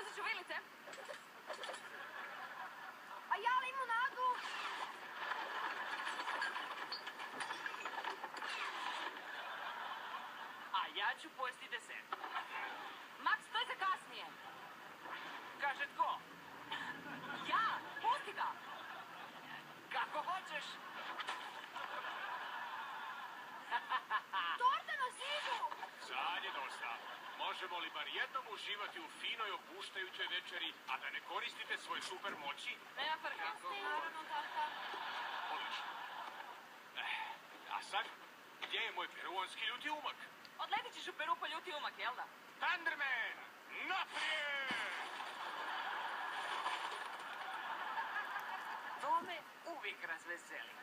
Uzet ću vilice. A ja limunadu. A ja ću pojesti desert. Max, to je za kasnije. Kaže tko? Ja, pusti ga. Kako hoćeš. Torta na zidu. Sad je dosta. Možemo li bar jednom uživati u finoj opuštajućoj večeri, a da ne koristite svoje super moći? Nema frke. Naravno, tata. Odlično. A sad, gdje je moj peruanski ljuti umak? Odletit ćeš u Peru po ljuti umak, jel da? Thunderman, naprijed! To me uvijek razveseli.